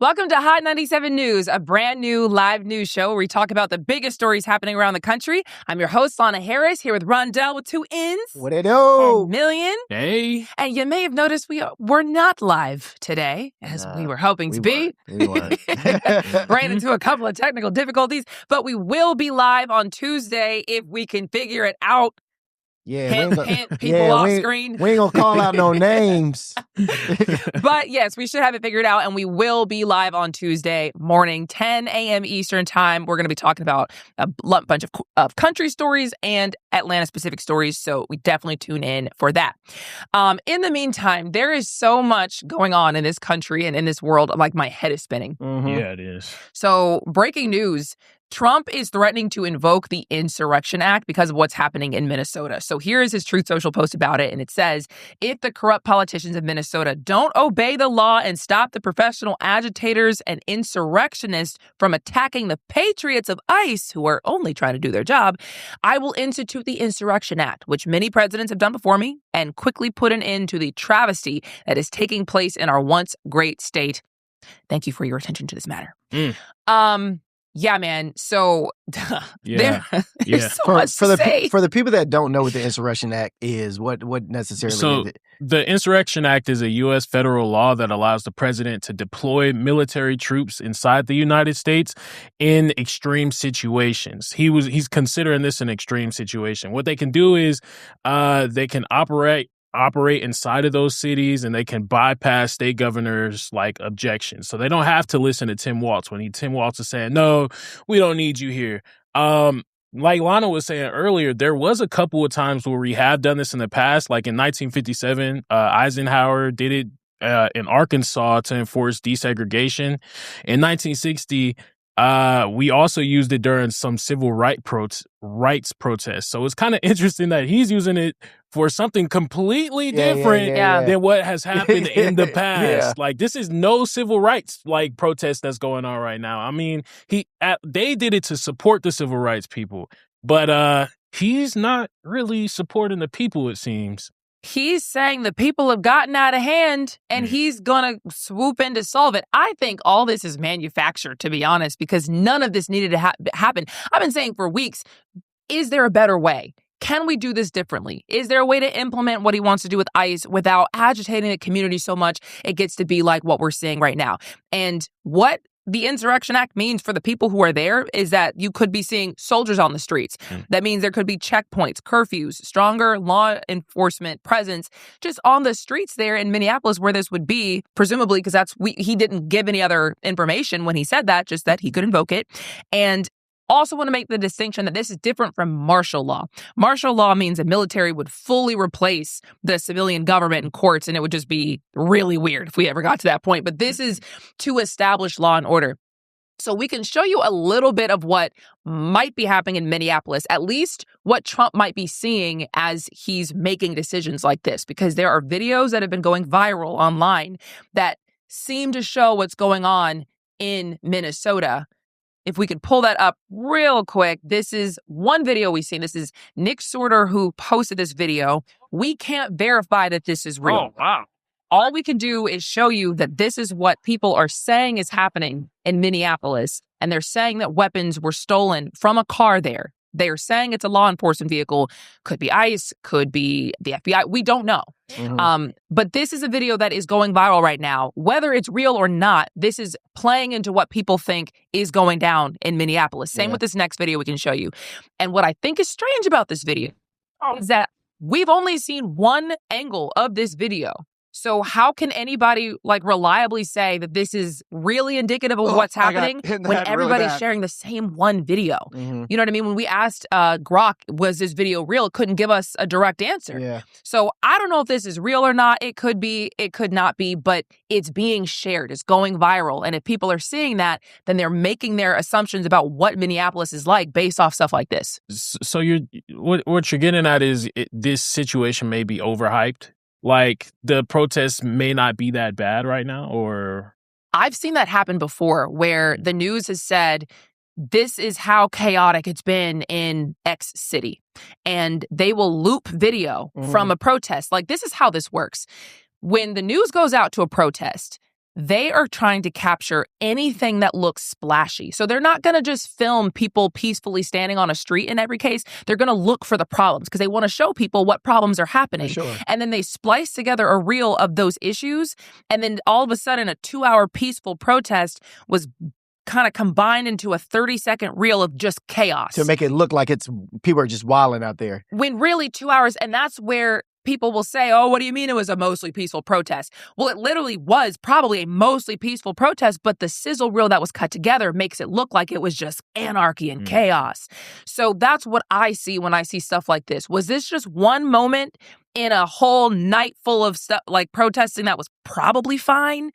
Welcome to Hot 97 News, a brand new live news show where we talk about the biggest stories happening around the country. I'm your host, Lana Harris, here with Ronndell with 2 N's. What it do? And Million. Hey. And you may have noticed we're not live today, as we were hoping to be. We weren't. Ran into a couple of technical difficulties, but we will be live on Tuesday if we can figure it out. Yeah, hint, people off screen. We ain't gonna call out no names. But yes, we should have it figured out, and we will be live on Tuesday morning, 10 a.m. Eastern time. We're going to be talking about a bunch of country stories and Atlanta-specific stories, so we definitely tune in for that. In the meantime, there is so much going on in this country and in this world, like my head is spinning. Mm-hmm. Yeah, it is. So, breaking news. Trump is threatening to invoke the Insurrection Act because of what's happening in Minnesota. So here is his Truth Social post about it. And it says, if the corrupt politicians of Minnesota don't obey the law and stop the professional agitators and insurrectionists from attacking the patriots of ICE, who are only trying to do their job, I will institute the Insurrection Act, which many presidents have done before me, and quickly put an end to the travesty that is taking place in our once great state. Thank you for your attention to this matter. Yeah, man. So there's so much to say. For the people that don't know what the Insurrection Act is, what necessarily is it? The Insurrection Act is a U.S. federal law that allows the president to deploy military troops inside the United States in extreme situations. He's considering this an extreme situation. What they can do is they can operate inside of those cities, and they can bypass state governors' objections. So they don't have to listen to Tim Walz when Tim Walz is saying, no, we don't need you here. Like Lana was saying earlier, there was a couple of times where we have done this in the past. Like in 1957, Eisenhower did it in Arkansas to enforce desegregation. In 1960, we also used it during some civil rights protests. So it's kind of interesting that he's using it for something completely different than what has happened in the past. Like, this is no civil rights protest that's going on right now. I mean, they did it to support the civil rights people, but he's not really supporting the people, it seems. He's saying the people have gotten out of hand and he's going to swoop in to solve it. I think all this is manufactured, to be honest, because none of this needed to happen. I've been saying for weeks, is there a better way? Can we do this differently? Is there a way to implement what he wants to do with ICE without agitating the community so much it gets to be like what we're seeing right now? And what the Insurrection Act means for the people who are there is that you could be seeing soldiers on the streets. That means there could be checkpoints, curfews, stronger law enforcement presence just on the streets there in Minneapolis where this would be, presumably, because he didn't give any other information when he said that, just that he could invoke it. And also want to make the distinction that this is different from martial law. Martial law means the military would fully replace the civilian government and courts, and it would just be really weird if we ever got to that point. But this is to establish law and order. So we can show you a little bit of what might be happening in Minneapolis, at least what Trump might be seeing as he's making decisions like this, because there are videos that have been going viral online that seem to show what's going on in Minnesota. If we could pull that up real quick, this is one video we've seen. This is Nick Sorter who posted this video. We can't verify that this is real. Oh, wow. All we can do is show you that this is what people are saying is happening in Minneapolis. And they're saying that weapons were stolen from a car there. They're saying it's a law enforcement vehicle. Could be ICE, could be the FBI. We don't know. Mm-hmm. But this is a video that is going viral right now. Whether it's real or not, this is playing into what people think is going down in Minneapolis. Same with this next video we can show you. And what I think is strange about this video is that we've only seen one angle of this video. So how can anybody reliably say that this is really indicative of what's happening when everybody's sharing the same one video? Mm-hmm. You know what I mean? When we asked Grok, was this video real? It couldn't give us a direct answer. Yeah. So I don't know if this is real or not. It could be, it could not be, but it's being shared. It's going viral. And if people are seeing that, then they're making their assumptions about what Minneapolis is like based off stuff like this. So what you're getting at is this situation may be overhyped. Like, the protests may not be that bad right now, or? I've seen that happen before where the news has said, this is how chaotic it's been in X city. And they will loop video from a protest. Like, this is how this works. When the news goes out to a protest, they are trying to capture anything that looks splashy. So they're not going to just film people peacefully standing on a street in every case. They're going to look for the problems because they want to show people what problems are happening. Sure. And then they splice together a reel of those issues. And then all of a sudden, a 2-hour peaceful protest was kind of combined into a 30-second reel of just chaos. To make it look like people are just wilding out there. When really 2 hours, and that's where people will say, oh, what do you mean it was a mostly peaceful protest? Well, it literally was probably a mostly peaceful protest, but the sizzle reel that was cut together makes it look like it was just anarchy and chaos. So that's what I see when I see stuff like this. Was this just one moment in a whole night full of stuff like protesting that was probably fine?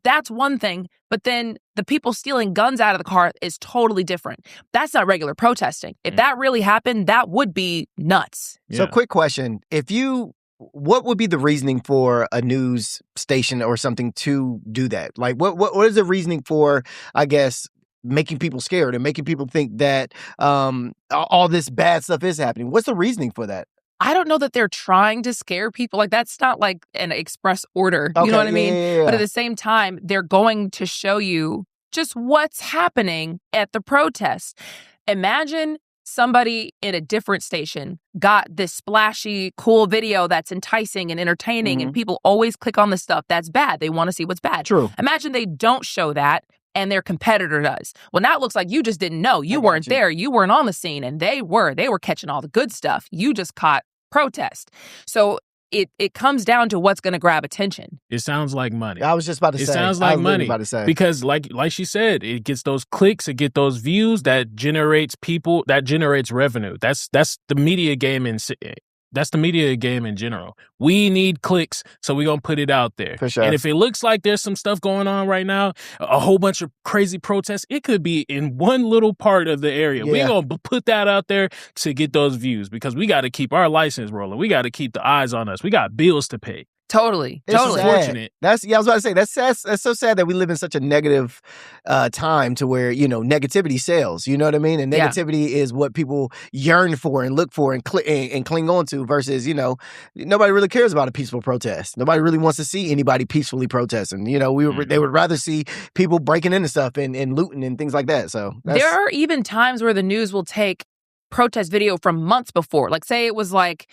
That's one thing. But then the people stealing guns out of the car is totally different. That's not regular protesting. If that really happened, that would be nuts. Yeah. So quick question. What would be the reasoning for a news station or something to do that? Like, what is the reasoning for, I guess, making people scared and making people think that all this bad stuff is happening? What's the reasoning for that? I don't know that they're trying to scare people. Like, that's not like an express order. Okay, you know what I mean? Yeah. But at the same time, they're going to show you just what's happening at the protest. Imagine somebody in a different station got this splashy, cool video that's enticing and entertaining, and people always click on the stuff that's bad. They want to see what's bad. True. Imagine they don't show that and their competitor does. Well, now it looks like you just didn't know. You weren't there. You weren't on the scene, and they were. They were catching all the good stuff. You just caught protest. So it comes down to what's going to grab attention. It sounds like money. I was just about to say. It sounds like money. About to say. Because like she said, it gets those clicks, it gets those views, that generates people, that generates revenue. That's the media game That's the media game in general. We need clicks, so we're going to put it out there. For sure. And if it looks like there's some stuff going on right now, a whole bunch of crazy protests, it could be in one little part of the area. Yeah. We're going to put that out there to get those views because we got to keep our license rolling. We got to keep the eyes on us. We got bills to pay. Totally. It's unfortunate. I was about to say, that's so sad that we live in such a negative time to where, negativity sells. You know what I mean? And negativity is what people yearn for and look for and cling on to versus, nobody really cares about a peaceful protest. Nobody really wants to see anybody peacefully protesting. They would rather see people breaking into stuff and looting and things like that. So there are even times where the news will take protest video from months before. Like, say it was like,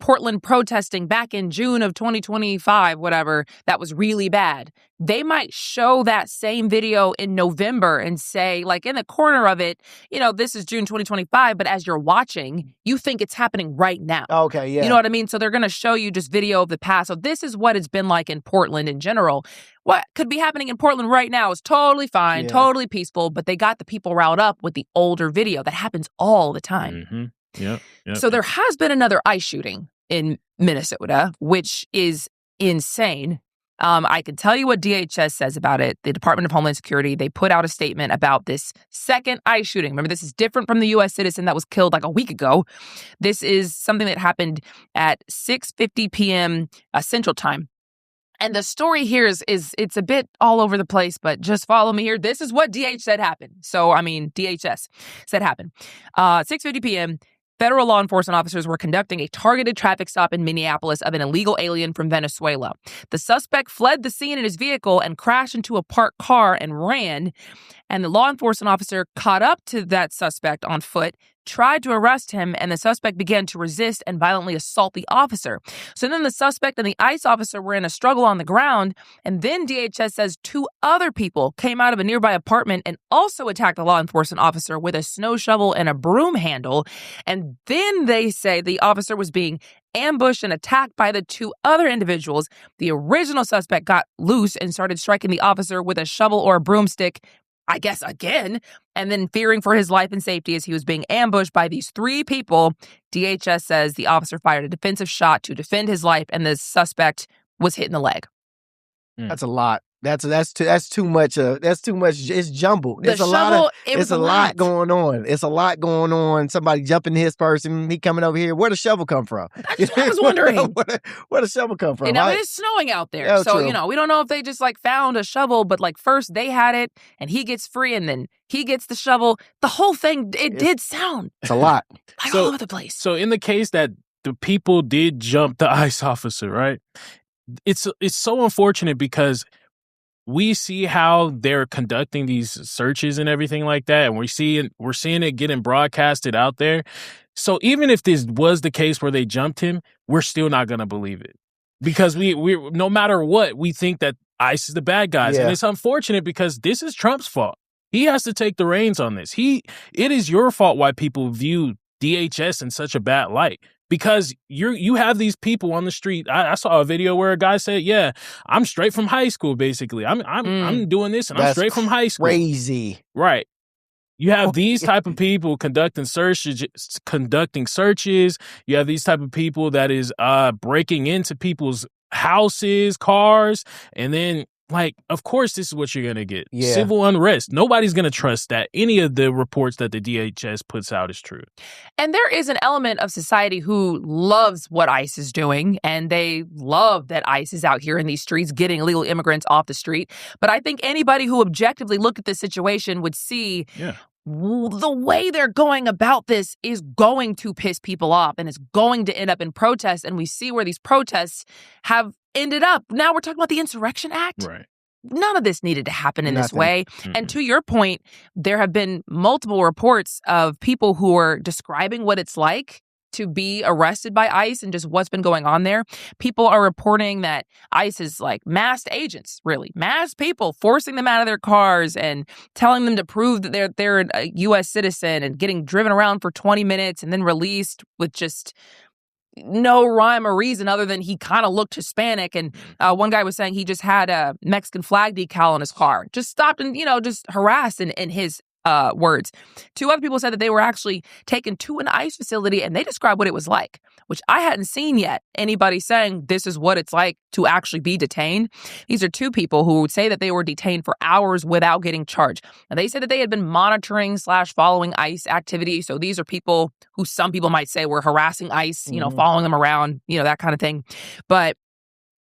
Portland protesting back in June of 2025, whatever, that was really bad. They might show that same video in November and say, like, in the corner of it, this is June 2025, but as you're watching, you think it's happening right now. Okay, yeah. You know what I mean? So they're going to show you just video of the past. So this is what it's been like in Portland in general. What could be happening in Portland right now is totally fine, totally peaceful, but they got the people riled up with the older video. That happens all the time. Mm-hmm. Yep. So there has been another ICE shooting in Minnesota, which is insane. I can tell you what DHS says about it. The Department of Homeland Security, they put out a statement about this second ICE shooting. Remember, this is different from the U.S. citizen that was killed like a week ago. This is something that happened at 6:50 p.m. Central Time. And the story here is it's a bit all over the place, but just follow me here. This is what DHS said happened. DHS said happened. 6:50 p.m., federal law enforcement officers were conducting a targeted traffic stop in Minneapolis of an illegal alien from Venezuela. The suspect fled the scene in his vehicle and crashed into a parked car and ran. And the law enforcement officer caught up to that suspect on foot, tried to arrest him, and the suspect began to resist and violently assault the officer. So then the suspect and the ICE officer were in a struggle on the ground, and then DHS says 2 other people came out of a nearby apartment and also attacked the law enforcement officer with a snow shovel and a broom handle. And then they say the officer was being ambushed and attacked by the 2 other individuals. The original suspect got loose and started striking the officer with a shovel or a broomstick, I guess again, and then fearing for his life and safety as he was being ambushed by these 3 people, DHS says the officer fired a defensive shot to defend his life, and the suspect was hit in the leg. That's a lot. That's too much. That's too much. It's jumbled. It's a lot going on. It's a lot going on. Somebody jumping his person. He coming over here. Where the shovel come from? That's what I was wondering. Where the shovel come from? And now it is snowing out there. So, true. We don't know if they just found a shovel, but first they had it and he gets free and then he gets the shovel. The whole thing, did sound. It's a lot. All over the place. So in the case that the people did jump the ICE officer, right? It's so unfortunate because we see how they're conducting these searches and everything like that, and we're seeing it getting broadcasted out there. So even if this was the case where they jumped him, we're still not going to believe it, because we no matter what, we think that ICE is the bad guys. And it's unfortunate because this is Trump's fault. He has to take the reins on this. It is your fault why people view DHS in such a bad light, because you have these people on the street. I saw a video where a guy said, "Yeah, I'm straight from high school. Basically, I'm doing this, and I'm straight from high school." Crazy, right? You have these type of people conducting searches. You have these type of people that is breaking into people's houses, cars, and then. Like, of course, this is what you're going to get. Yeah. Civil unrest. Nobody's going to trust that any of the reports that the DHS puts out is true. And there is an element of society who loves what ICE is doing, and they love that ICE is out here in these streets getting illegal immigrants off the street. But I think anybody who objectively looked at this situation would see the way they're going about this is going to piss people off, and it's going to end up in protests. And we see where these protests have ended up. Now we're talking about the Insurrection Act. Right. None of this needed to happen in this way. Mm-hmm. And to your point, there have been multiple reports of people who are describing what it's like to be arrested by ICE and just what's been going on there. People are reporting that ICE is like masked agents, really. Masked people, forcing them out of their cars and telling them to prove that they're a U.S. citizen and getting driven around for 20 minutes and then released with just no rhyme or reason other than he kind of looked Hispanic. And one guy was saying he just had a Mexican flag decal on his car. Just stopped and, just harassed in his words. Two other people said that they were actually taken to an ICE facility, and they described what it was like, which I hadn't seen yet. Anybody saying this is what it's like to actually be detained. These are two people who would say that they were detained for hours without getting charged. And they said that they had been monitoring / following ICE activity. So these are people who some people might say were harassing ICE, following them around, that kind of thing. But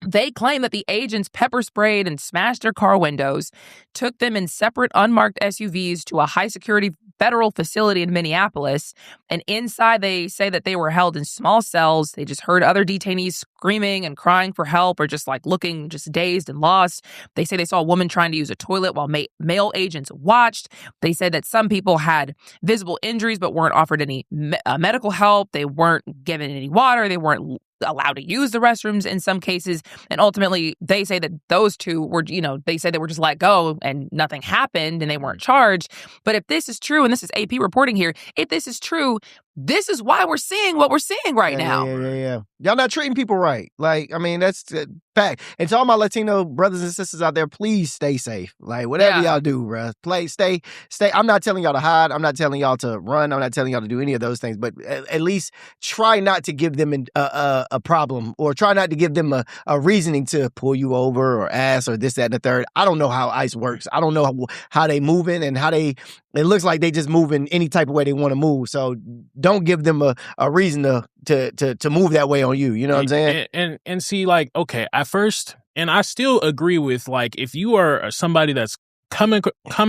they claim that the agents pepper sprayed and smashed their car windows, took them in separate unmarked SUVs to a high-security federal facility in Minneapolis. And inside, they say that they were held in small cells. They just heard other detainees screaming and crying for help, or just like looking just dazed and lost. They say they saw a woman trying to use a toilet while male agents watched. They said that some people had visible injuries but weren't offered any medical help. They weren't given any water. They weren't allowed to use the restrooms in some cases. And ultimately, they say that those two were, they say they were just let go and nothing happened and they weren't charged. But if this is true, and this is AP reporting here, if this is true, this is why we're seeing what we're seeing right now. Yeah. Y'all not treating people right. That's the fact. And to all my Latino brothers and sisters out there, please stay safe. Whatever y'all do, bruh. Stay. I'm not telling y'all to hide. I'm not telling y'all to run. I'm not telling y'all to do any of those things. But at least try not to give them a problem, or try not to give them a reasoning to pull you over or ask or this, that, and the third. I don't know how ICE works. I don't know how they moving and it looks like they just move in any type of way they want to move. So don't give them a reason to move that way on you. You know what I'm saying? And see, okay, at first, and I still agree with, if you are somebody that's coming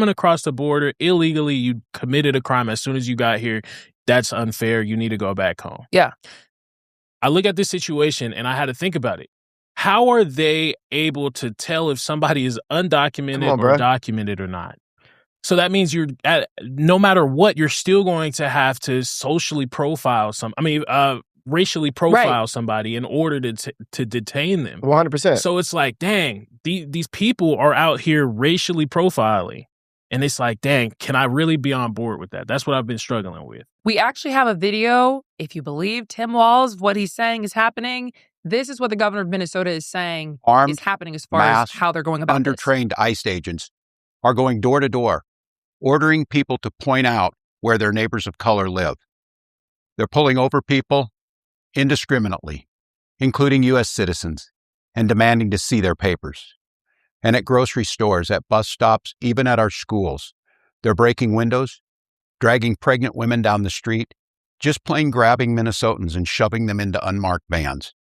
across the border illegally, you committed a crime as soon as you got here, that's unfair. You need to go back home. Yeah. I look at this situation and I had to think about it. How are they able to tell if somebody is undocumented or documented or not? So that means no matter what, you're still going to have to socially profile racially profile somebody in order to detain them. 100%. So it's like, dang, these people are out here racially profiling. And it's like, dang, can I really be on board with that? That's what I've been struggling with. We actually have a video, if you believe Tim Walz, what he's saying is happening. This is what the governor of Minnesota is saying is happening as far as how they're going about undertrained this. ICE agents are going door to door, ordering people to point out where their neighbors of color live. They're pulling over people indiscriminately, including U.S. citizens, and demanding to see their papers. And at grocery stores, at bus stops, even at our schools, they're breaking windows, dragging pregnant women down the street, just plain grabbing Minnesotans and shoving them into unmarked vans.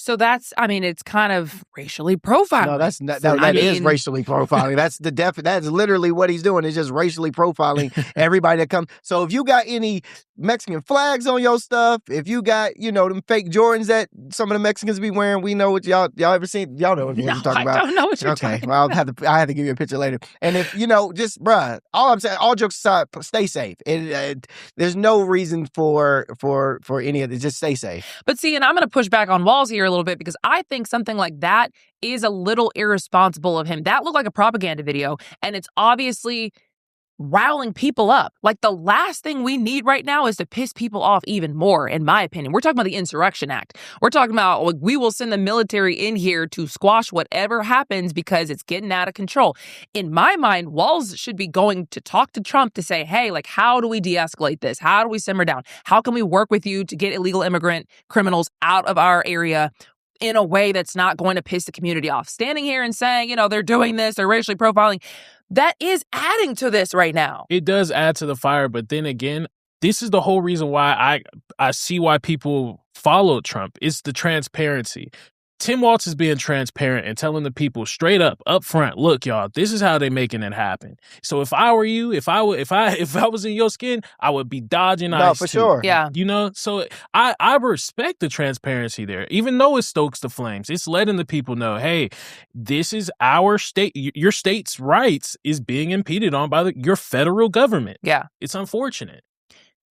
So that's, I mean, it's kind of racially profiling. No, that's not, that is racially profiling. That's literally what he's doing. Is just racially profiling everybody that comes. So if you got any Mexican flags on your stuff, if you got, them fake Jordans that some of the Mexicans be wearing, we know what y'all ever seen. Y'all know what I'm talking about. I don't know what you're talking about. Well, I have to give you a picture later. And if, just, bruh, all I'm saying, all jokes aside, stay safe. There's no reason for any of this. Just stay safe. But see, and I'm going to push back on Walls here a little bit because I think something like that is a little irresponsible of him. That looked like a propaganda video, and it's obviously riling people up. Like, the last thing we need right now is to piss people off even more, in my opinion. We're talking about the Insurrection Act. We're talking about, like, we will send the military in here to squash whatever happens because it's getting out of control. In my mind, Walls should be going to talk to Trump to say, hey, like, how do we de-escalate this? How do we simmer down? How can we work with you to get illegal immigrant criminals out of our area in a way that's not going to piss the community off? Standing here and saying, they're doing this, they're racially profiling, that is adding to this right now. It does add to the fire, but then again, this is the whole reason why I see why people follow Trump. It's the transparency. Tim Walz is being transparent and telling the people straight up front, look, y'all, this is how they making it happen. So if I were you, if I was in your skin, I would be dodging ice. No, for sure. Yeah. So I respect the transparency there, even though it stokes the flames. It's letting the people know, hey, this is our state. Your state's rights is being impeded on by your federal government. Yeah. It's unfortunate.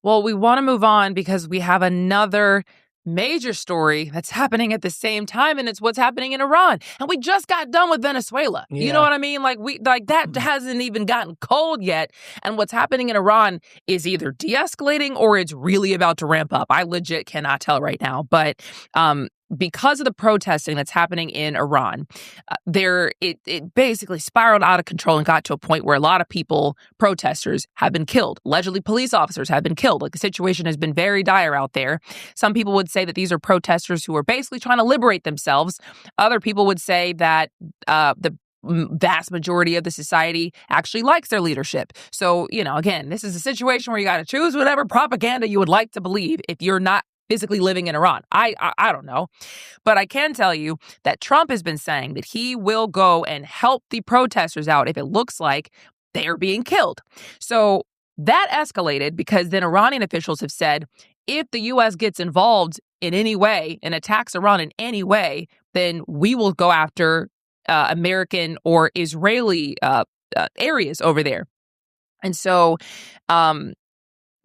Well, we want to move on because we have another major story that's happening at the same time, and it's what's happening in Iran. And we just got done with Venezuela. Yeah. You know what I mean? That hasn't even gotten cold yet. And what's happening in Iran is either de-escalating or it's really about to ramp up. I legit cannot tell right now. But because of the protesting that's happening in Iran, it basically spiraled out of control and got to a point where a lot of people, protesters, have been killed. Allegedly, police officers have been killed. Like, the situation has been very dire out there. Some people would say that these are protesters who are basically trying to liberate themselves. Other people would say that the vast majority of the society actually likes their leadership. So, again, this is a situation where you got to choose whatever propaganda you would like to believe if you're not physically living in Iran. I don't know. But I can tell you that Trump has been saying that he will go and help the protesters out if it looks like they're being killed. So that escalated because then Iranian officials have said, if the U.S. gets involved in any way and attacks Iran in any way, then we will go after American or Israeli areas over there. And so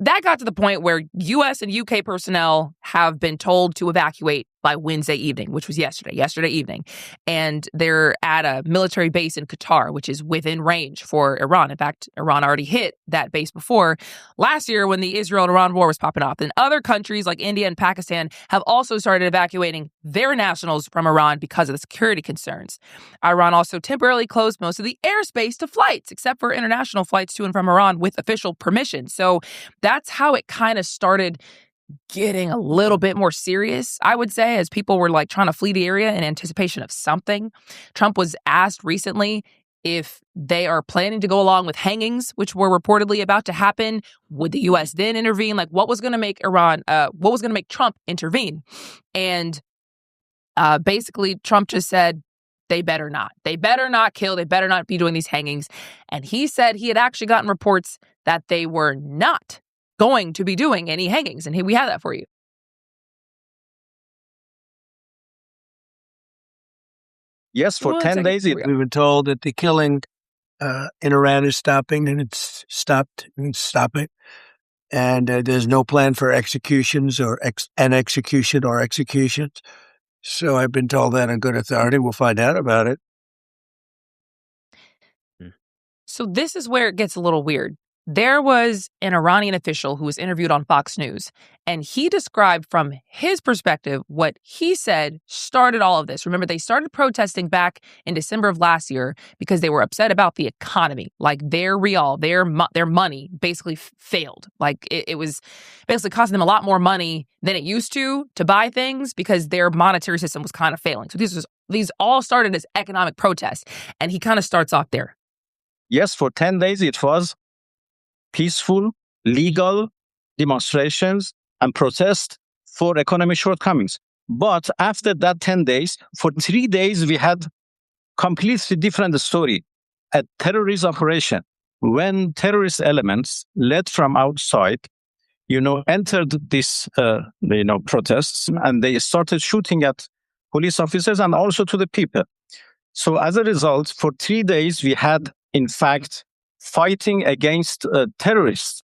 that got to the point where U.S. and U.K. personnel have been told to evacuate by Wednesday evening, which was yesterday evening. And they're at a military base in Qatar, which is within range for Iran. In fact, Iran already hit that base before last year when the Israel-Iran war was popping off. And other countries like India and Pakistan have also started evacuating their nationals from Iran because of the security concerns. Iran also temporarily closed most of the airspace to flights, except for international flights to and from Iran with official permission. So that's how it kind of started getting a little bit more serious, I would say, as people were trying to flee the area in anticipation of something. Trump was asked recently if they are planning to go along with hangings, which were reportedly about to happen. Would the U.S. then intervene? What was going to make Trump intervene? And basically, Trump just said, they better not. They better not kill. They better not be doing these hangings. And he said he had actually gotten reports that they were not going to be doing any hangings. And here we have that for you. Yes, for 10 days we've been told that the killing in Iran is stopping, and it's stopped and stopping. And there's no plan for executions or executions. So I've been told that on good authority. We'll find out about it. So this is where it gets a little weird. There was an Iranian official who was interviewed on Fox News, and he described from his perspective what he said started all of this. Remember, they started protesting back in December of last year because they were upset about the economy. Their rial, their money basically failed. It was basically costing them a lot more money than it used to buy things because their monetary system was kind of failing. So these all started as economic protests, and he kind of starts off there. Yes, for 10 days it was peaceful, legal demonstrations and protest for economic shortcomings. But after that 10 days, for 3 days, we had completely different story. A terrorist operation, when terrorist elements led from outside, entered this, protests, and they started shooting at police officers and also to the people. So as a result, for 3 days, we had, in fact, fighting against terrorists.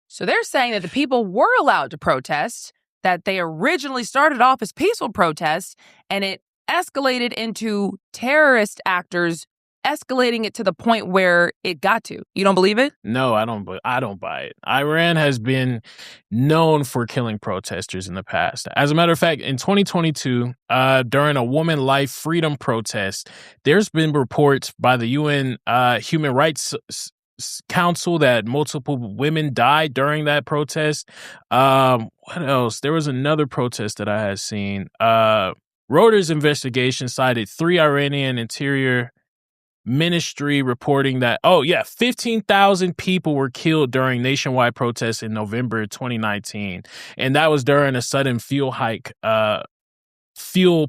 So they're saying that the people were allowed to protest, that they originally started off as peaceful protests, and it escalated into terrorist actors escalating it to the point where it got to. You don't believe it? No, I don't buy it. Iran has been known for killing protesters in the past. As a matter of fact, in 2022, during a woman life freedom protest, there's been reports by the UN Human Rights Council that multiple women died during that protest. What else? There was another protest that I had seen. Reuters investigation cited 3 Iranian interior ministry reporting that, 15,000 people were killed during nationwide protests in November 2019. And that was during a sudden fuel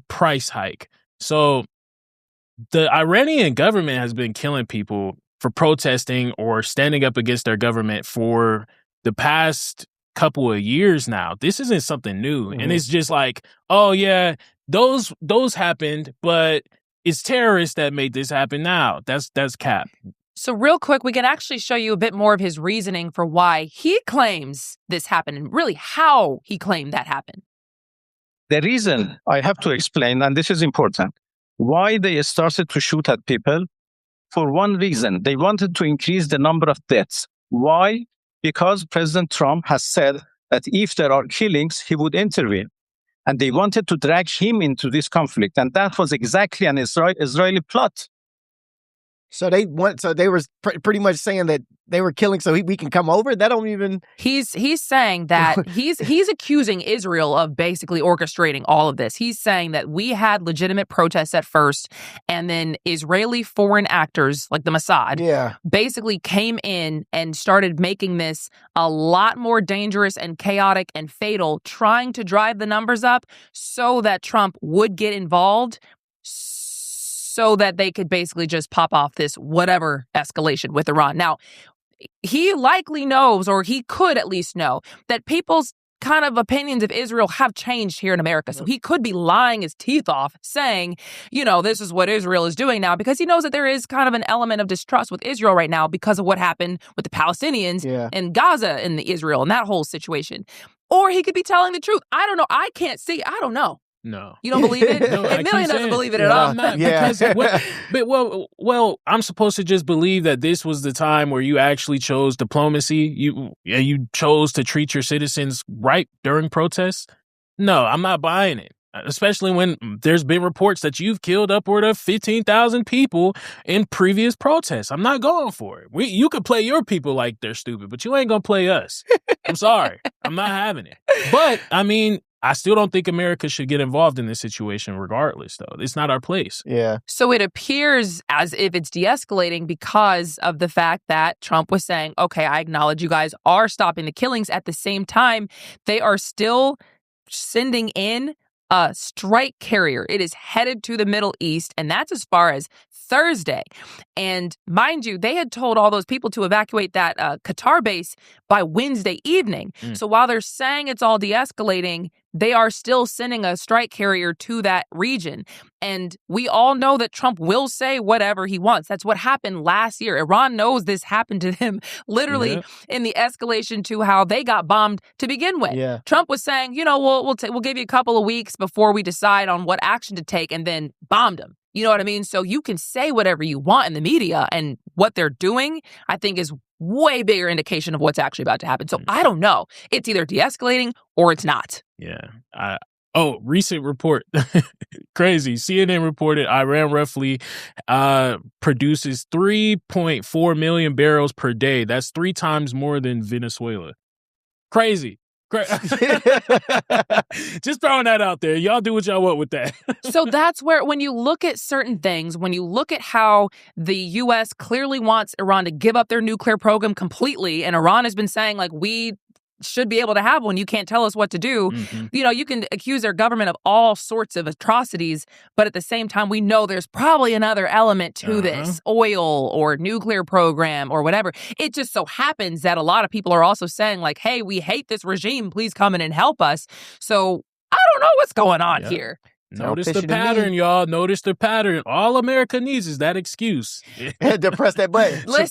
price hike. So the Iranian government has been killing people for protesting or standing up against their government for the past couple of years now. This isn't something new. Mm-hmm. And it's just like, those happened, but it's terrorists that made this happen now. That's cap. So real quick, we can actually show you a bit more of his reasoning for why he claims this happened and really how he claimed that happened. The reason I have to explain, and this is important, why they started to shoot at people, for one reason, they wanted to increase the number of deaths. Why? Because President Trump has said that if there are killings, he would intervene. And they wanted to drag him into this conflict. And that was exactly an Israeli plot. So they were pretty much saying that they were killing so we can come over? That don't even... He's saying that he's accusing Israel of basically orchestrating all of this. He's saying that we had legitimate protests at first, and then Israeli foreign actors like the Mossad basically came in and started making this a lot more dangerous and chaotic and fatal, trying to drive the numbers up so that Trump would get involved, so that they could basically just pop off this whatever escalation with Iran. Now, he likely knows, or he could at least know, that people's kind of opinions of Israel have changed here in America. So he could be lying his teeth off saying, this is what Israel is doing now, because he knows that there is kind of an element of distrust with Israel right now because of what happened with the Palestinians in Gaza and Israel and that whole situation. Or he could be telling the truth. I don't know. I can't see. I don't know. No. You don't believe it? No, and Million doesn't believe it at all. I'm not, because, I'm supposed to just believe that this was the time where you actually chose diplomacy. You chose to treat your citizens right during protests. No, I'm not buying it. Especially when there's been reports that you've killed upward of 15,000 people in previous protests. I'm not going for it. You could play your people like they're stupid, but you ain't going to play us. I'm sorry. I'm not having it. But, I still don't think America should get involved in this situation regardless, though. It's not our place. Yeah. So it appears as if it's de-escalating because of the fact that Trump was saying, okay, I acknowledge you guys are stopping the killings. At the same time, they are still sending in a strike carrier. It is headed to the Middle East, and that's as far as Thursday. And mind you, they had told all those people to evacuate that Qatar base by Wednesday evening. So while they're saying it's all de-escalating, they are still sending a strike carrier to that region. And we all know that Trump will say whatever he wants. That's what happened last year. Iran knows this happened to them literally in the escalation to how they got bombed to begin with. Yeah. Trump was saying, we'll give you a couple of weeks before we decide on what action to take, and then bombed them. You know what I mean? So you can say whatever you want in the media, and what they're doing, I think, is way bigger indication of what's actually about to happen. So I don't know. It's either de-escalating or it's not. Yeah. Recent report. Crazy. CNN reported Iran roughly produces 3.4 million barrels per day. That's 3 times more than Venezuela. Crazy. Just throwing that out there. Y'all do what y'all want with that. So that's where, when you look at certain things, when you look at how the U.S. clearly wants Iran to give up their nuclear program completely, and Iran has been saying, should be able to have one. You can't tell us what to do. You know, you can accuse our government of all sorts of atrocities, but at the same time, we know there's probably another element to this, oil or nuclear program or whatever. It just so happens that a lot of people are also saying like, hey, we hate this regime. Please come in and help us. So I don't know what's going on here. Notice the pattern, y'all. Notice the pattern. All America needs is that excuse. To press that button. To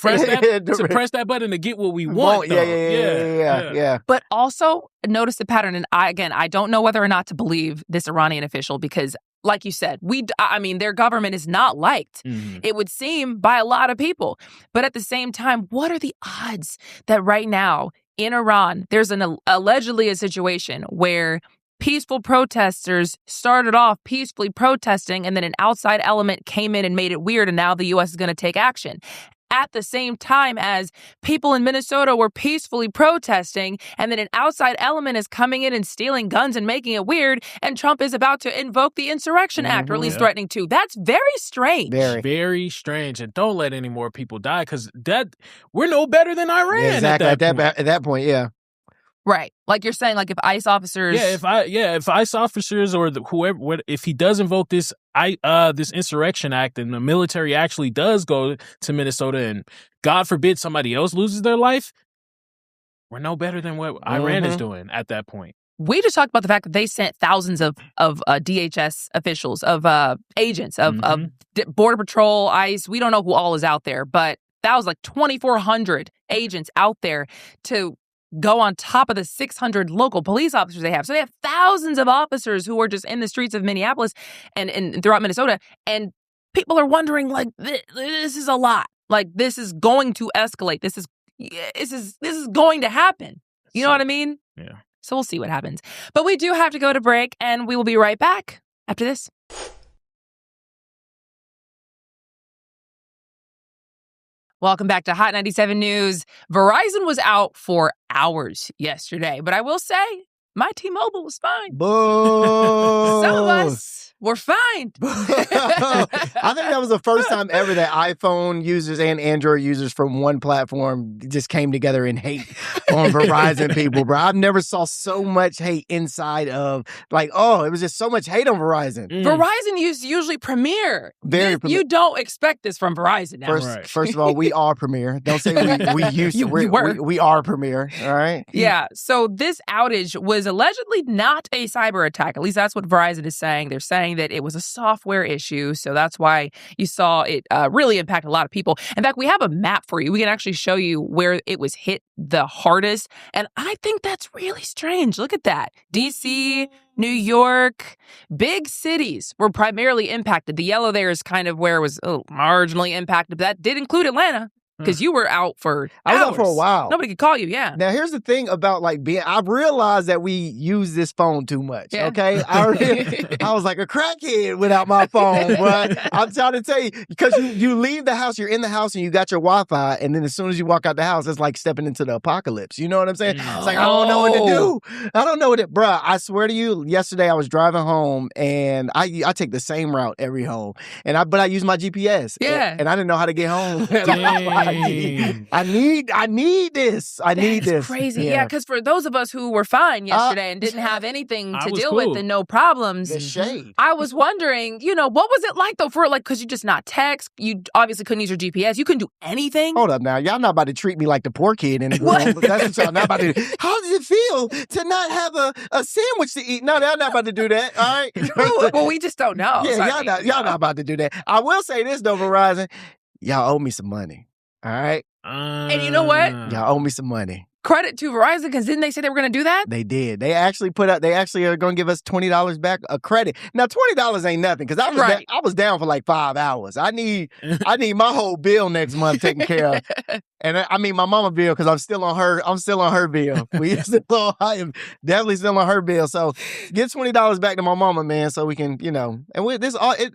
press that button to get what we want. Yeah. But also notice the pattern. And I don't know whether or not to believe this Iranian official because, like you said, their government is not liked. It would seem by a lot of people. But at the same time, what are the odds that right now in Iran, there's allegedly a situation where peaceful protesters started off peacefully protesting, and then an outside element came in and made it weird, and now the U.S. is going to take action. At the same time as people in Minnesota were peacefully protesting, and then an outside element is coming in and stealing guns and making it weird, and Trump is about to invoke the Insurrection Act, or at least threatening to. That's very strange. Very strange. And don't let any more people die, because we're no better than Iran. Yeah, exactly. At that point, yeah. Right. Like you're saying, like if ICE officers... if ICE officers or whoever, if he does invoke this Insurrection Act and the military actually does go to Minnesota and God forbid somebody else loses their life, we're no better than what Iran is doing at that point. We just talked about the fact that they sent thousands of DHS officials, of agents, of Border Patrol, ICE. We don't know who all is out there, but that was like 2,400 agents out there to go on top of the 600 local police officers they have. So they have thousands of officers who are just in the streets of Minneapolis and throughout Minnesota. And people are wondering, like, this is a lot. Like, this is going to escalate. This is going to happen. You know what I mean? Yeah. So we'll see what happens. But we do have to go to break, and we will be right back after this. Welcome back to Hot 97 News. Verizon was out for hours yesterday, but I will say my T-Mobile was fine. Boo! Some of us were fine. I think that was the first time ever that iPhone users and Android users from one platform just came together in hate on Verizon people, bro. I've never saw so much hate inside of, it was just so much hate on Verizon. Verizon usually Premier. Premier. You don't expect this from Verizon now. First of all, we are Premier. Don't say we used to. We are Premier, all right? Yeah, so this outage was allegedly not a cyber attack. At least that's what Verizon is saying. They're saying that it was a software issue, so that's why you saw it really impact a lot of people. In fact, we have a map for you. We can actually show you where it was hit the hardest, and I think that's really strange. Look at that. D.C., New York, big cities were primarily impacted. The yellow there is kind of where it was marginally impacted, but that did include Atlanta. Because you were out for hours. I was out for a while. Nobody could call you, yeah. Now, here's the thing about I realized that we use this phone too much, okay? I was like a crackhead without my phone, but I'm trying to tell you, because you leave the house, you're in the house, and you got your Wi-Fi, and then as soon as you walk out the house, it's like stepping into the apocalypse. You know what I'm saying? It's like, I don't know what to do. I don't know what to... Bruh, I swear to you, yesterday I was driving home, and I take the same route every home, but I use my GPS. Yeah. And I didn't know how to get home. I need this. I need this. Crazy. Yeah, because for those of us who were fine yesterday and didn't have anything to deal with and no problems, the shade. I was wondering, what was it like though because you just not text, you obviously couldn't use your GPS, you couldn't do anything. Hold up now, y'all not about to treat me like the poor kid in the room. That's what y'all not about to do. How does it feel to not have a sandwich to eat? No, they're not about to do that. All right. Well, we just don't know. Yeah, y'all not about to do that. I will say this though, Verizon, y'all owe me some money. All right. And you know what? Y'all owe me some money. Credit to Verizon, because didn't they say they were going to do that? They did. They actually are going to give us $20 back a credit. Now, $20 ain't nothing, because I was down for like 5 hours. I need my whole bill next month taken care of. And I mean my mama bill, because I'm still on her bill. I am definitely still on her bill. So get $20 back to my mama, man, so we can, and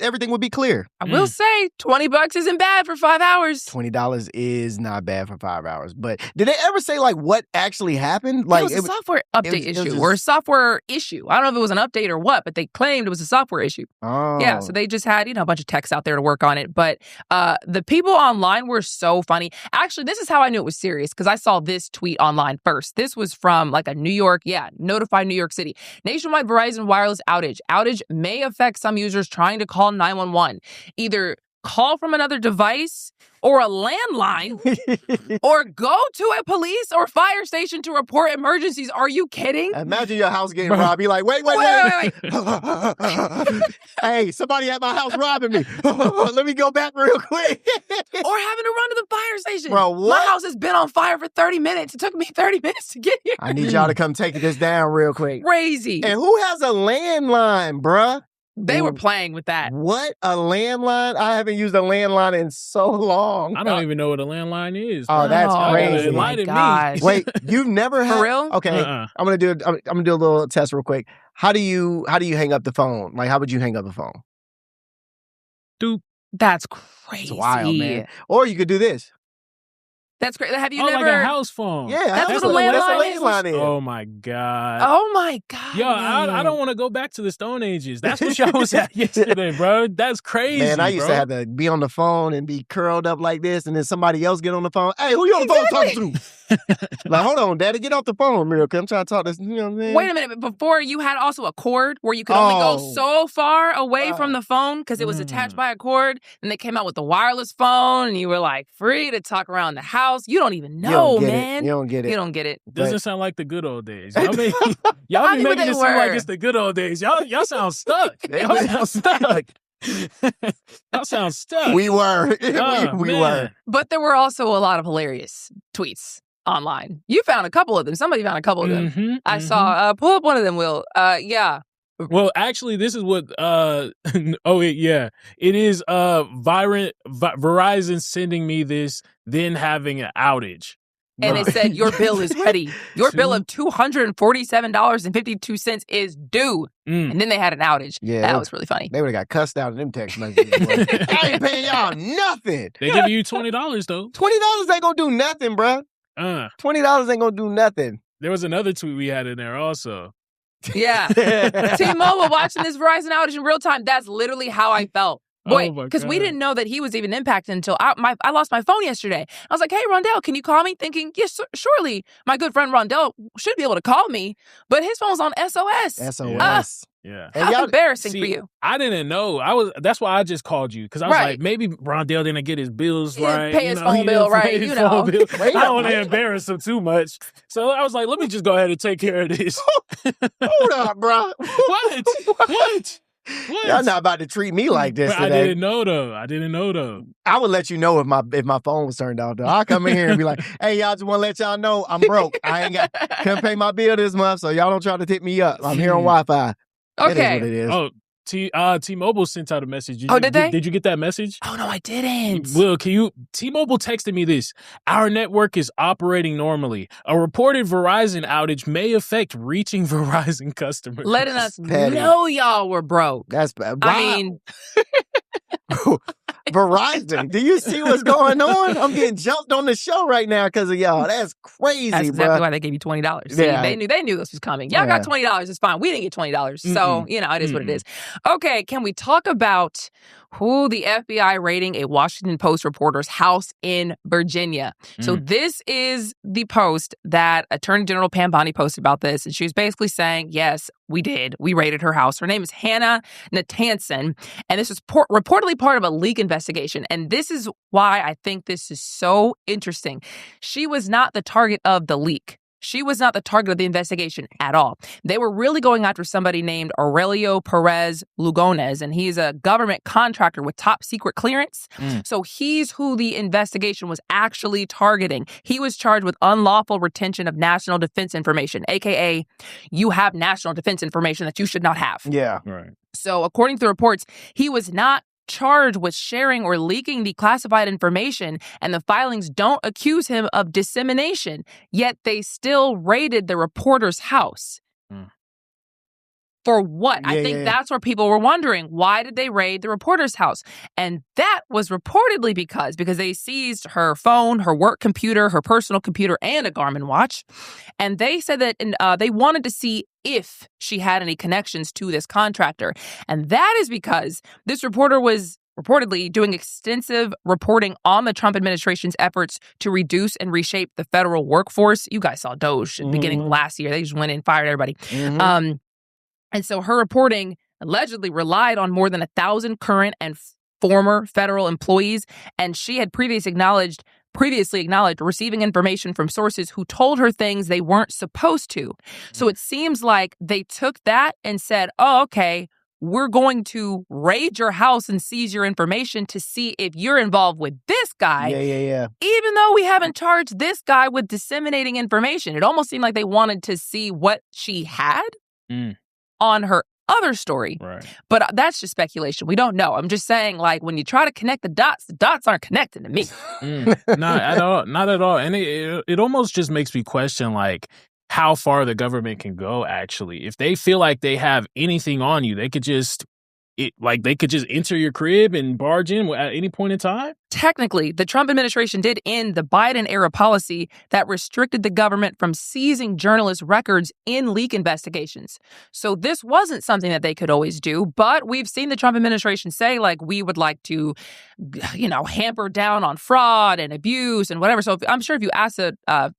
everything would be clear. I will say $20 isn't bad for 5 hours. $20 is not bad for 5 hours. But did they ever say like what what actually happened? Like, it was a software update issue or a software issue. I don't know if it was an update or what, but they claimed it was a software issue. Oh. Yeah, so they just had, a bunch of techs out there to work on it. But the people online were so funny. Actually, this is how I knew it was serious, because I saw this tweet online first. This was from like a Notify New York City. Nationwide Verizon wireless outage. Outage may affect some users trying to call 911. Either call from another device or a landline or go to a police or fire station to report emergencies. Are you kidding? Imagine your house getting robbed. You're like, wait. Hey, somebody at my house robbing me. Let me go back real quick. Or having to run to the fire station. Bro, what? My house has been on fire for 30 minutes. It took me 30 minutes to get here. I need y'all to come take this down real quick. Crazy. And who has a landline, bruh? They were playing with that. What? A landline? I haven't used a landline in so long. I don't even know what a landline is. Oh, that's crazy. Oh my gosh. Wait, you've never had... For real? Okay, I'm gonna do a little test real quick. How do you hang up the phone? Like, how would you hang up the phone? Doop. That's crazy. It's wild, man. Or you could do this. That's great. Have you never... like a house phone. Yeah, that's what a landline is. Oh, my God. Oh, my God. Yo, I don't want to go back to the Stone Ages. That's what y'all was at yesterday, bro. That's crazy, man, I used to have to be on the phone and be curled up like this, and then somebody else get on the phone. Hey, who you on the phone talking to? Like, hold on, Daddy, get off the phone real quick. I'm trying to talk this, you know what I'm saying? Wait a minute. Before, you had also a cord where you could only go so far away from the phone because it was attached by a cord. And they came out with the wireless phone, and you were like free to talk around the house. You don't even know, man. You don't get it. You don't get it. Doesn't sound like the good old days. Y'all be making it seem like it's the good old days. Y'all sound stuck. Y'all sound stuck. Y'all sound stuck. We were. We were. But there were also a lot of hilarious tweets online. You found a couple of them. Somebody found a couple of them. I saw. Pull up one of them, Will. Yeah. Well, actually, this is what. It is. Verizon sending me this, then having an outage. And it said, your bill is ready. Your bill of $247.52 is due. And then they had an outage. Yeah, that was really funny. They would have got cussed out in them text messages. I ain't paying y'all nothing. They give you $20, though. $20 ain't gonna do nothing, bro. $20 ain't gonna do nothing. There was another tweet we had in there also. Yeah. T-Mobile watching this Verizon outage in real time. That's literally how I felt. Boy, because we didn't know that he was even impacted until I lost my phone yesterday. I was like, hey, Ronndell, can you call me? Thinking, yes, surely my good friend Ronndell should be able to call me. But his phone's on SOS. SOS. Yeah. How embarrassing for you. I didn't know. That's why I just called you. Because I was like, maybe Rondell didn't get his bills right. Pay his phone bill right. I don't want to embarrass him too much. So I was like, let me just go ahead and take care of this. Hold up, bro. What? Y'all not about to treat me like this today. I didn't know though. I would let you know if my phone was turned off though. I'll come in here and be like, hey, y'all, just want to let y'all know I'm broke. Couldn't pay my bill this month, so y'all don't try to tip me up. I'm here on Wi-Fi. Okay. It is what it is. Oh, T-Mobile sent out a message. Did they? Did you get that message? Oh, no, I didn't. Will, T-Mobile texted me this. Our network is operating normally. A reported Verizon outage may affect reaching Verizon customers. Letting us know y'all were broke. That's bad. Wow. I mean... Verizon, do you see what's going on? I'm getting jumped on the show right now because of y'all. That's crazy, That's exactly why they gave you $20. See, yeah. They knew this was coming. Y'all got $20. It's fine. We didn't get $20. So, it is what it is. Okay, can we talk about who the FBI raiding a Washington Post reporter's house in Virginia? So this is the post that Attorney General Pam Bondi posted about this. And she was basically saying, yes, we did. We raided her house. Her name is Hannah Natanson. And this is reportedly part of a leak investigation. And this is why I think this is so interesting. She was not the target of the leak. She was not the target of the investigation at all. They were really going after somebody named Aurelio Perez Lugones, and he's a government contractor with top secret clearance. So he's who the investigation was actually targeting. He was charged with unlawful retention of national defense information, a.k.a. you have national defense information that you should not have. Yeah. Right. So according to the reports, he was not charged with sharing or leaking the classified information, and the filings don't accuse him of dissemination, yet they still raided the reporter's house. For what? I think that's where people were wondering. Why did they raid the reporter's house? And that was reportedly because they seized her phone, her work computer, her personal computer, and a Garmin watch. And they said that they wanted to see if she had any connections to this contractor. And that is because this reporter was reportedly doing extensive reporting on the Trump administration's efforts to reduce and reshape the federal workforce. You guys saw Doge at the beginning of last year. They just went in and fired everybody. And so her reporting allegedly relied on more than 1,000 current and former federal employees. And she had previously acknowledged receiving information from sources who told her things they weren't supposed to. So it seems like they took that and said, oh, okay, we're going to raid your house and seize your information to see if you're involved with this guy. Even though we haven't charged this guy with disseminating information. It almost seemed like they wanted to see what she had on her other story. Right. But that's just speculation. We don't know. I'm just saying, like, when you try to connect the dots aren't connecting to me. Not at all. Not at all. And it almost just makes me question, like, how far the government can go, actually. If they feel like they have anything on you, they could just enter your crib and barge in at any point in time? Technically, the Trump administration did end the Biden-era policy that restricted the government from seizing journalists' records in leak investigations. So this wasn't something that they could always do, but we've seen the Trump administration say, like, we would like to, hamper down on fraud and abuse and whatever. So I'm sure if you ask the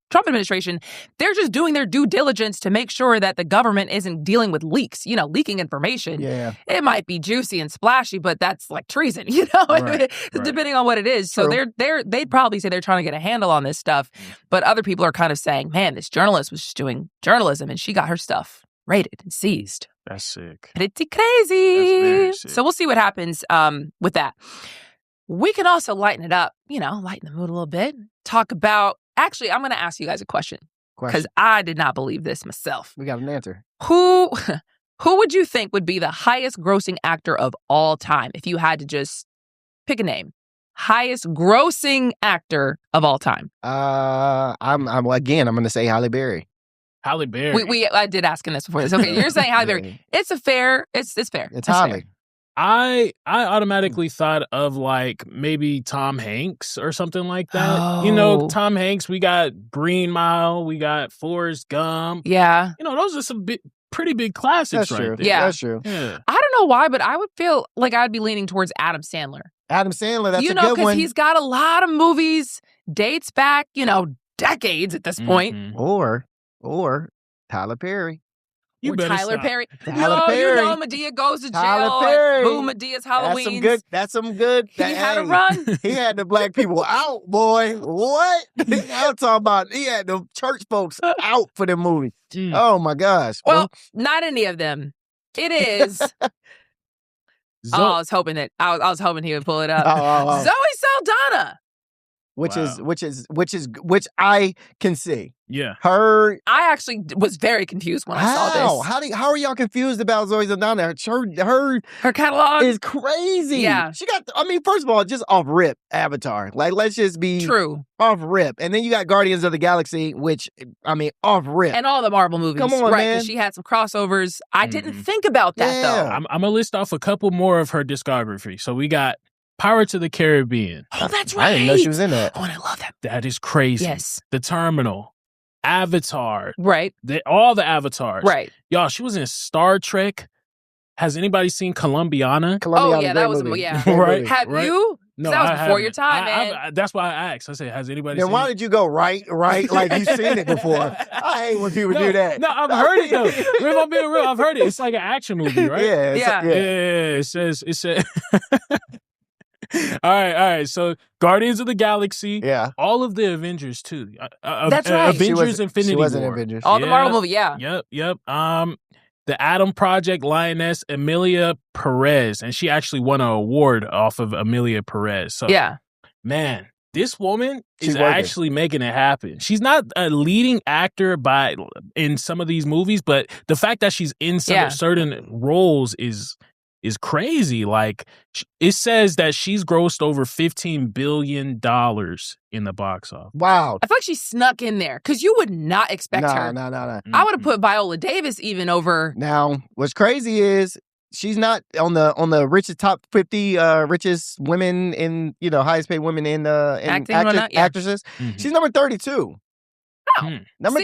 Trump administration, they're just doing their due diligence to make sure that the government isn't dealing with leaks, leaking information. Yeah. It might be juicy and splashy, but that's like treason, depending on what it is. True. So they'd probably say they're trying to get a handle on this stuff. But other people are kind of saying, man, this journalist was just doing journalism and she got her stuff raided and seized. That's sick. Pretty crazy. That's very sick. So we'll see what happens with that. We can also lighten it up, lighten the mood a little bit. Talk about, actually, I'm going to ask you guys a question. Because I did not believe this myself. We got an answer. Who would you think would be the highest grossing actor of all time if you had to just pick a name? Highest grossing actor of all time. I'm going to say Halle Berry. Halle Berry. I did ask him this before this. Okay, you're saying Halle Berry. It's fair. It's fair. It's Halle. Fair. I automatically thought of like maybe Tom Hanks or something like that. Oh. Tom Hanks, we got Green Mile, we got Forrest Gump. Yeah. Those are some pretty big classics. That's true. There. Yeah. That's true. Yeah. I don't know why, but I would feel like I'd be leaning towards Adam Sandler. Adam Sandler, that's a good one. Because he's got a lot of movies, dates back, decades at this point. Or Tyler Perry. Tyler Perry. Tyler Perry. Medea goes to jail. Tyler Perry. Boom, Medea's Halloween. That's some good. He had to run. He had the black people out, boy. What? I'm talking about. He had the church folks out for the movie. Oh my gosh. Well, not any of them. It is. I was hoping he would pull it up. Zoe Saldana. Which I can see. Yeah. I actually was very confused when I saw this. How are y'all confused about Zoe Saldana? Her catalog is crazy. Yeah. She got, first of all, just off rip Avatar. Like, let's just be true. Off rip. And then you got Guardians of the Galaxy, which, off rip. And all the Marvel movies. Come on, right, man. Because she had some crossovers. I didn't think about that, though. I'm going to list off a couple more of her discography. So we got Pirates of the Caribbean. Oh, that's right. I didn't know she was in that. Oh, and I love that. That is crazy. Yes. The Terminal. Avatar. Right. All the Avatars. Right. Y'all, she was in Star Trek. Has anybody seen Columbiana? Oh, yeah, that was movie. Yeah. Right. Have you? No, that was before your time, man. That's why I asked. I said, has anybody then seen why did you go right? Like you've seen it before. I hate when people do that. No, I've heard it, though. If I'm being real, I've heard it. It's like an action movie, right? Yeah. It says... All right. So Guardians of the Galaxy. Yeah. All of the Avengers too. That's right. Avengers Infinity War. She was in Avengers. All the Marvel movie, yeah. Yep. The Atom Project lioness Emilia Perez, and she actually won an award off of Emilia Perez. So yeah. Man, this woman She's is working. actually making it happen. She's not a leading actor in some of these movies, but the fact that she's in some certain roles is is crazy. Like, it says that she's grossed over $15 billion in the box office. Wow. I feel like she snuck in there because you would not expect her. No. I would have put Viola Davis even over. Now, what's crazy is she's not on the richest top 50 richest women in, highest paid women in actresses. Mm-hmm. She's number 32. Oh. Number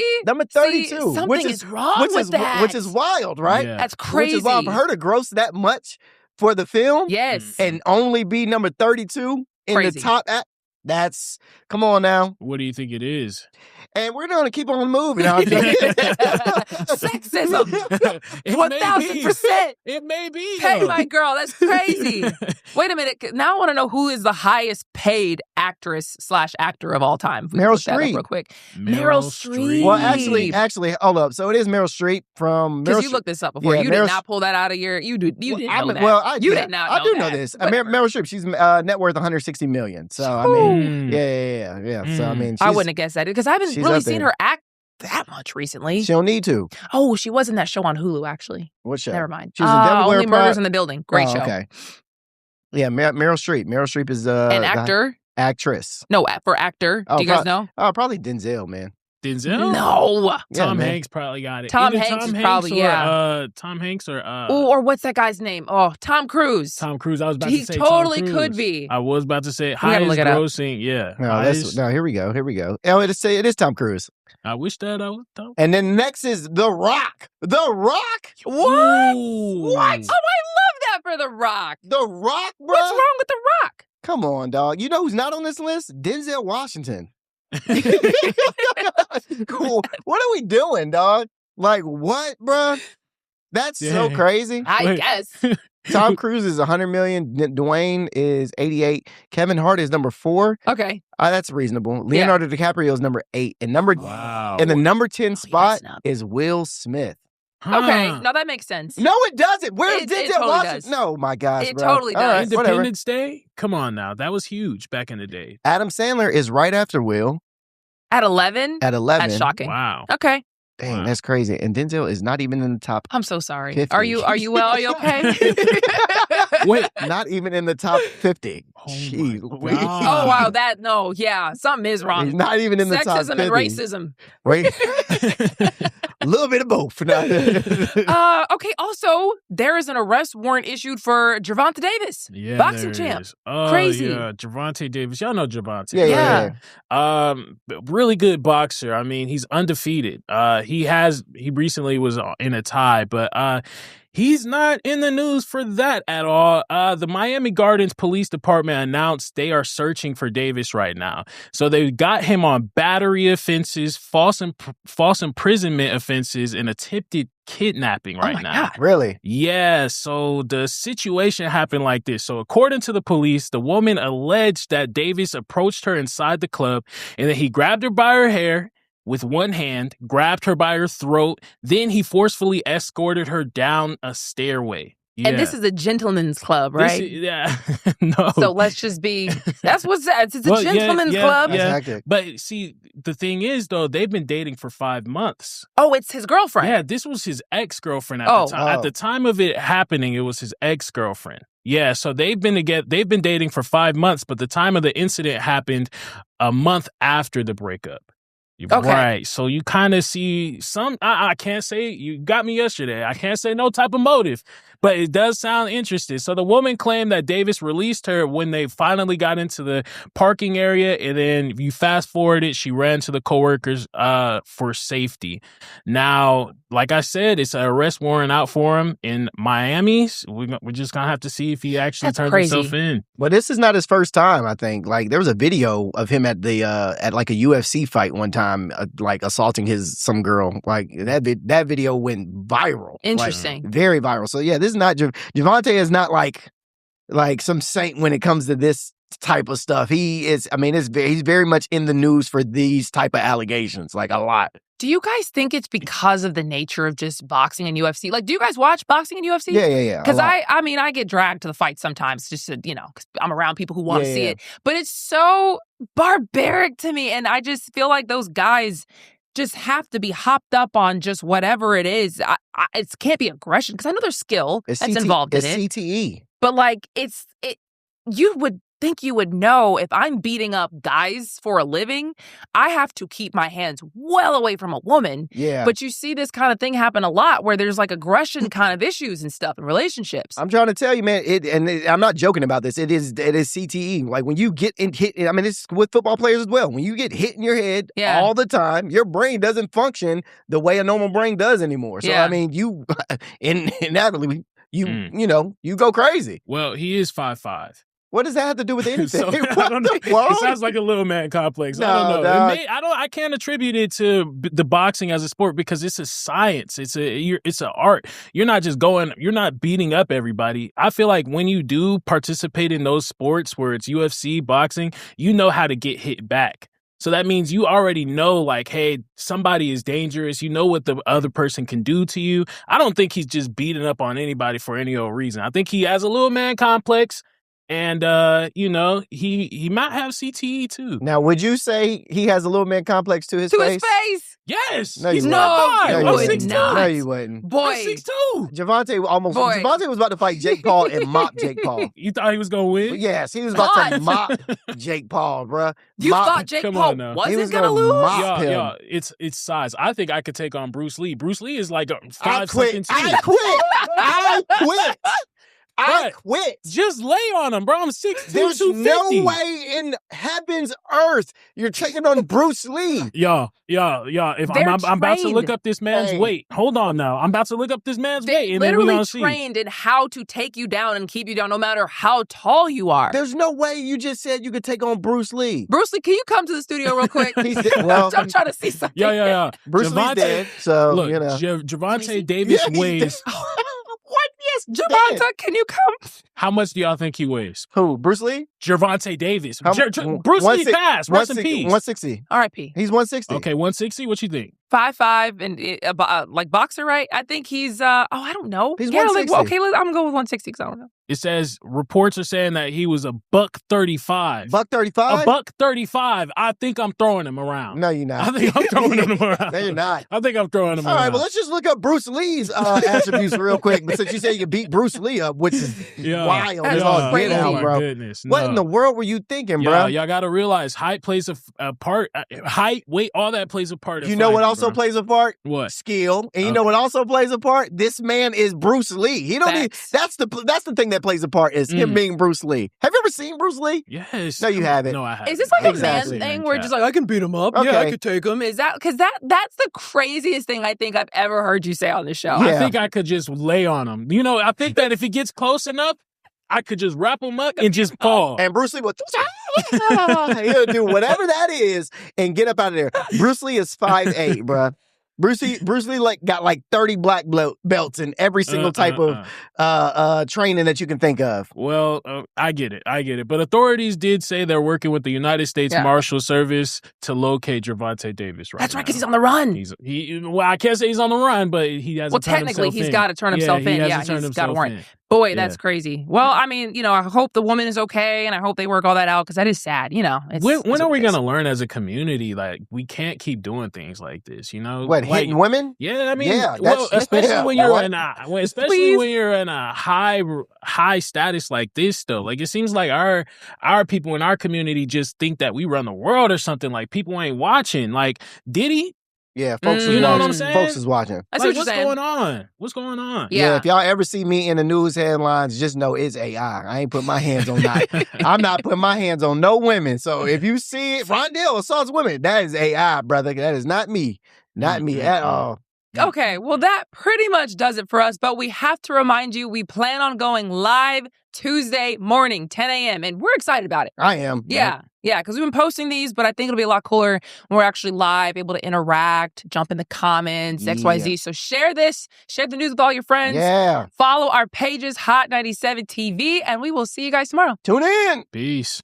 32. Something is wrong with that. Which is wild, right? Yeah. That's crazy. Which is wild for her to gross that much for the film. Yes. And only be number 32 in Crazy. the top. That's, come on now. What do you think it is? And we're going to keep on moving. Sexism. 1,000%. It may be. Hey, my girl, that's crazy. Wait a minute. Now I want to know who is the highest paid actress/actor of all time. Meryl Streep. Real quick. Meryl Streep. Well, actually, hold up. So it is Meryl Streep from. Because you looked this up before. Yeah, you did not pull that out of your. You didn't know that. Well, you did not. I do know this. Meryl Streep. She's net worth $160 million. So I mean, yeah. So I mean, I wouldn't have guessed that because I haven't really seen her act that much recently. She don't need to. Oh, she was in that show on Hulu, actually. What show? Never mind. She was in Devil Only Murders in the Building. Great show. Okay. Yeah, Meryl Streep. Meryl Streep is an actor. Actress. No, for actor. Do you guys know? Oh, probably Denzel, man. Denzel? No. Tom Hanks probably got it. Tom Hanks is probably, Tom Hanks or or what's that guy's name? Oh, Tom Cruise. Tom Cruise. I was about He to say totally Tom Cruise. could be. I was about to say gotta look highest it up. grossing. Yeah. No, here we go. Oh, it is Tom Cruise. I wish that I was Tom. And then next is The Rock. The Rock? What? Ooh. What? Oh, I love that for The Rock. The Rock, bro? What's wrong with The Rock? Come on, dog. You know who's not on this list? Denzel Washington. Cool. What are we doing, dog? Like, what, bro? That's so crazy. I guess. Tom Cruise is 100 million. Dwayne is 88. Kevin Hart is number 4. Okay. That's reasonable. Leonardo DiCaprio is number 8. And the number 10 spot is Will Smith. Okay. No, that makes sense. No, it doesn't. Where's Denzel Washington? Does. No, my gosh, It bro. totally does. All right, Independence Day? Come on now. That was huge back in the day. Adam Sandler is right after Will. At 11? At 11. That's shocking. Wow. Okay. Dang, that's crazy. And Denzel is not even in the top. I'm so sorry. 50. Are you well? Are you okay? Wait, not even in the top 50. Oh, Jeez. Oh, wow. Something is wrong. He's not even in the top 50. Sexism and racism. Wait. A little bit of both. Okay, also, there is an arrest warrant issued for Gervonta Davis, boxing champ. Crazy. Yeah, Gervonta Davis. Y'all know Gervonta. Yeah. Really good boxer. I mean, he's undefeated. He recently was in a tie, but he's not in the news for that at all. The Miami Gardens Police Department announced they are searching for Davis right now. So they got him on battery offenses, false imprisonment offenses, and attempted kidnapping right now. God, really? Yeah, so the situation happened like this. So according to the police, the woman alleged that Davis approached her inside the club and then he grabbed her by her hair with one hand, grabbed her by her throat, then he forcefully escorted her down a stairway. Yeah. And this is a gentleman's club, right? No. So let's just be, that's what's that. It's a gentleman's club. Yeah. But see, the thing is, though, they've been dating for 5 months. Oh, it's his girlfriend. Yeah, this was his ex-girlfriend at the time. At the time of it happening, it was his ex-girlfriend. Yeah, so they've been dating for 5 months, but the time of the incident happened a month after the breakup. Okay. Right. So you kind of see some, I can't say, you got me yesterday. I can't say no type of motive, but it does sound interesting. So the woman claimed that Davis released her when they finally got into the parking area. And then you fast forward it, she ran to the coworkers for safety. Now, like I said, it's an arrest warrant out for him in Miami. So we're just going to have to see if he actually turns himself in. Well, this is not his first time, I think. Like, there was a video of him at the at like a UFC fight one time, like assaulting some girl. Like, that video went viral. Interesting. Like, very viral. So, yeah, this is not, Gervonta is not like some saint when it comes to this type of stuff. He is, I mean, he's very much in the news for these type of allegations, like a lot. Do you guys think it's because of the nature of just boxing and UFC? Like, do you guys watch boxing and UFC? Yeah. Because I mean, I get dragged to the fight sometimes just to, because I'm around people who want to see it. But it's so barbaric to me. And I just feel like those guys, just have to be hopped up on just whatever it is. It can't be aggression because I know there's skill that's involved in it. It's CTE. But like, you would think you would know if I'm beating up guys for a living, I have to keep my hands well away from a woman. Yeah. But you see this kind of thing happen a lot where there's like aggression kind of issues and stuff in relationships. I'm trying to tell you, man, I'm not joking about this. It is CTE. Like when you get hit, I mean, it's with football players as well. When you get hit in your head all the time, your brain doesn't function the way a normal brain does anymore. So, I mean, you, inevitably, you go crazy. Well, he is 5'5". What does that have to do with anything? So, I don't know. It sounds like a little man complex. No, I don't know. I can't attribute it to the boxing as a sport because it's a science. It's an art. You're not beating up everybody. I feel like when you do participate in those sports where it's UFC, boxing, you know how to get hit back. So that means you already know, like, hey, somebody is dangerous. You know what the other person can do to you. I don't think he's just beating up on anybody for any old reason. I think he has a little man complex. And, he might have CTE too. Now, would you say he has a little man complex to his face? Yes. No, he's not. I'm 6'2". No, you wouldn't. Boy. I'm 6'2". Gervonta was about to fight Jake Paul and mop Jake Paul. You thought he was going to win? Yes, he was about to mop Jake Paul, bruh. You thought Jake Paul wasn't going to lose? Yeah, it's size. I think I could take on Bruce Lee. Bruce Lee is like 5'2". I quit. I quit. Just lay on him, bro. I'm 6'2", There's 250. no way in heaven's earth you're taking on Bruce Lee. Yeah. If I'm about to look up this man's weight. Hold on now. I'm about to look up this man's weight. And literally then we're see. trained in how to take you down and keep you down no matter how tall you are. There's no way you just said you could take on Bruce Lee. Bruce Lee, can you come to the studio real quick? I'm trying to see something. Yeah. Bruce Lee's dead, so, look, Gervonta Davis weighs... What? Yes, Gervonta, can you come? How much do y'all think he weighs? Who? Bruce Lee? Gervonta Davis. Bruce Lee passed. Rest in peace. 160. R.I.P. He's 160. Okay, 160. What you think? 5'5" and like boxer, right? I think he's I don't know. He's 160. I'm gonna go with 160 because I don't know. It says reports are saying that he was a $135. $135? A $135. I think I'm throwing him around. No, you're not. I think I'm throwing him around. No, you're not. I think I'm throwing him around. All right, well, let's just look up Bruce Lee's attributes real quick. But since you say you can beat Bruce Lee up, which is wild. That's crazy. Out, bro. Goodness, what in the world were you thinking, bro? Y'all got to realize height plays a part. Height, weight, all that plays a part. You know what also plays a part? What? Skill. And you know what also plays a part? This man is Bruce Lee. He don't need, that's the thing that plays a part is him being Bruce Lee. Have you ever seen Bruce Lee? Yes. No, you haven't. No, I haven't. Is this like a man thing where just like, I can beat him up? Okay. Yeah, I could take him. Is that, because that's the craziest thing I think I've ever heard you say on this show. Yeah. I think I could just lay on him. You know, I think that if he gets close enough, I could just wrap him up and just fall. And Bruce Lee would he'll do whatever that is and get up out of there. Bruce Lee is 5'8", bruh. Bruce Lee got 30 black belts in every single type of training that you can think of. Well, I get it. But authorities did say they're working with the United States Marshal Service to locate Gervonta Davis right now. That's right, because he's on the run. Well, I can't say he's on the run, but he hasn't. Well, technically, he's got to turn himself in. Yeah, he's got a warrant. Boy, that's crazy. Well, I mean, I hope the woman is okay, and I hope they work all that out, because that is sad, When are we going to learn as a community, we can't keep doing things like this, What, hitting women? Yeah, I mean, especially when you're in a high status like this, though. Like, it seems like our people in our community just think that we run the world or something. Like, people ain't watching. Like, did he? Yeah, folks you know what I'm saying? Folks is watching. What's going on? What's going on? Yeah, if y'all ever see me in the news headlines, just know it's AI. I ain't put my hands on that. I'm not putting my hands on no women. So if you see it, Ronndell assaults women, that is AI, brother. That is not me. Not me at all. Okay, well, that pretty much does it for us, but we have to remind you, we plan on going live Tuesday morning, 10 a.m., and we're excited about it. I am. Yeah, because we've been posting these, but I think it'll be a lot cooler when we're actually live, able to interact, jump in the comments, XYZ. So share this, share the news with all your friends. Yeah. Follow our pages, Hot 97 TV, and we will see you guys tomorrow. Tune in. Peace.